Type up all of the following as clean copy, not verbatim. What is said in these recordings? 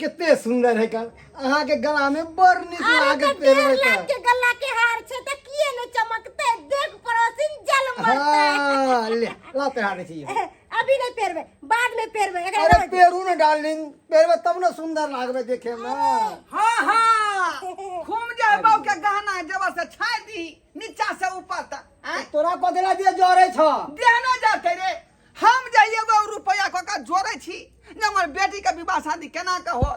कितने सुंदर है कर अहाँ के गला में बड़ निक लागे पेरवे का के गला के हार छे त किए न चमकते देख पड़ोसिन जल मरते हां ले ला पेरा छी अभी नहीं पेरवे बाद में पेरवे अरे पेरू न डार्लिंग पेरवे तब न सुंदर लागबे देखे में हाँ हाँ घूम जाए बाऊ के गहना जब से छाई दी नीचा से ऊपर तक तोरा बदला दिए जोरे छ देना जाते रे हम जाइए वो रुपया को का जोड़े छी जे हमर बेटी के विवाह शादी केना के हो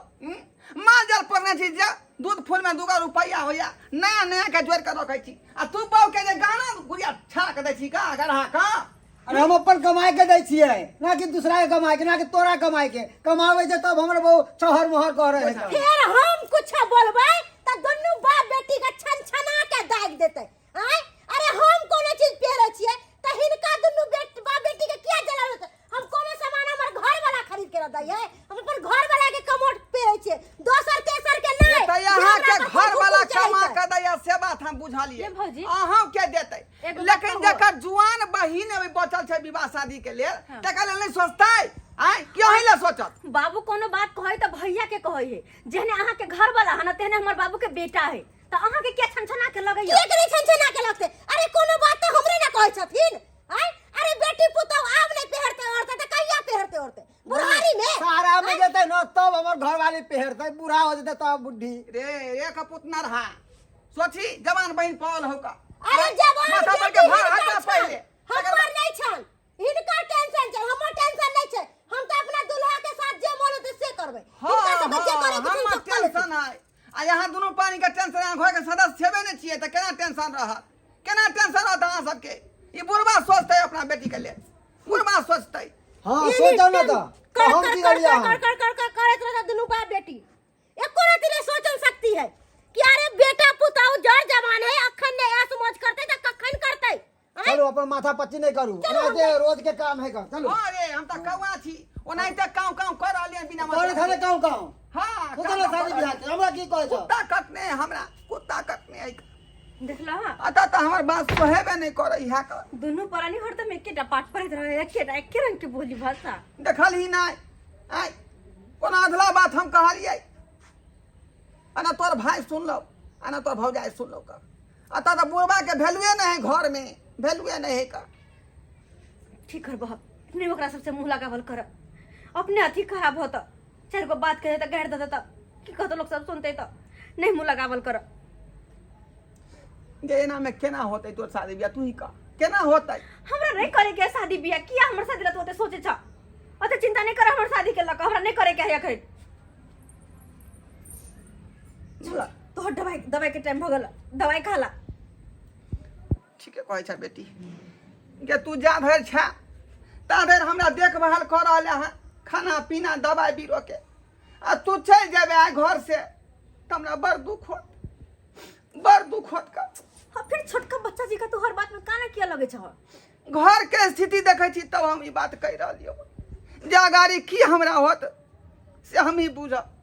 माल जल पड़ने छी जे दूध फूल में 2 रुपया होया नया नया के जोड़ के रखे छी आ तू बाऊ के जे गाना गुड़िया छाक दे छी का गढ़ा का अरे हम अपन कमाई के दै छियै ना कि दूसरा के कमाई के ना कि तोरा कमाई के कमावे जे तब हमर बहु चहर मोहर कह रहे है फिर हम कुछ बोलबै त दुनु बाप बेटी के छन छना के दाग देते आय अरे हम कोनो चीज पेरे छियै त हिनका दुनु बाप बेटी के किया जलावत हम कोनो सामान हमर घर वाला खरीद के दै है हम अपन घर वाला के कमोट पेरे छियै दोसर तेसर के नहीं त यहाँ के घर वाला कमा के दैया से बात हम बुझलिए अहाँ के देतै लेकिन जकर जुआन बहिन अभी बचल छै विवाह शादी के लेल तकर लेल नहीं सोचतै आय क्यों हिला सोचत बाबू कोनो बात कहै त भैया के कहै है जेने अहाँ के घर वाला है ना तेने हमर बाबू के बेटा है त अहाँ के क्या छनछना के लगैया एक नहीं छनछना के लगते अरे कोनो बात त हमरे ना कहै छथिन आय अरे बेटी पुतौ आब नहीं पहरते औरते त कहिया पहरते औरते बुढ़ारी में सारा में जेते न तब हमर घर वाली पहरते बूढ़ा हो जेते तब बुढ़ी रे एक पुत न रहा सोची जवान बहन पाल होका अरे जवान माथा पर के भार हटा पहले हमर नहीं छन हिनका टेंशन छै हमर टेंशन नहीं छै हम त अपना दुल्हा के साथ जे मन होते से करबै हिनका से बच्चे करे के हम टेंशन है आ यहाँ दोनों पानी के टेंशन यहाँ घर के सदस्य छेबे नहीं छिए त केना टेंशन रहत केना टेंशन रहत अहाँ सबके ई बुढ़वा सोचतै अपना बेटी के लिए बुढ़वा सोचतै हां सोचो न त हम की करिया कर करत रह दुनु बाप बेटी एको राती ने सोचन सकती है कि अरे बेटा पुताऊ जड़ जवान है अखन ने ऐस मौज करते त कखन करते चलो अपन माथा पच्ची नहीं करू जे रोज के काम है का चलो अरे हम त कौवा छी ओनाइते काव काव कर रहलियन बिना तोरे खाने काऊ काऊ हां खुदला शादी बियाह के हमरा की कहै छ कुत्ता कटने हमरा कुत्ता कटने है देखला अता त हमर बात सोहेबे नहीं करई है का दुनु परानी हरत में एकेटा पाठ पढ़त रहे एके रंग के बोली भाषा देखल ही नहीं आय कोना अधला बात हम कहलिए अना तोर भाई सुन लो अना तोर भौजाई सुन लो का अता त बुढ़वा के वैल्यूए नहीं है घर में वैल्यूए नहीं है का ठीक कर बह नहीं ओकरा सबसे मुंह लगावल कर अपने अथी खराब होत चार को बात कहे त गाड़ देत की कहत लोग सब सुनते त नहीं मुंह लगावल कर गेना में केना होतै तोर शादी बियाह तू ही का केना होतै हमरा नहीं करे के शादी बियाह किया हमर शादी ला तोते सोचे छ अते चिंता नहीं कर हमर शादी के लका हमरा नहीं करे के है अखन चल तोहर दवाई के टाइम भ गेल दवाई खाला ठीक है कहै छ बेटी के तू जा धर छ ता धर हमरा देखभाल कर रहले है खाना पीना दवाई बीरो के आ तू चल जेबे घर से त हमरा बड़ दुख होत का हाँ फिर छोटका बच्चा जी का तो हर बात में काना किया लगे छ घर के स्थिति देखे छी तब हम ई बात कह रहलियो जे गाड़ी की हमरा होत से हम ही बुझब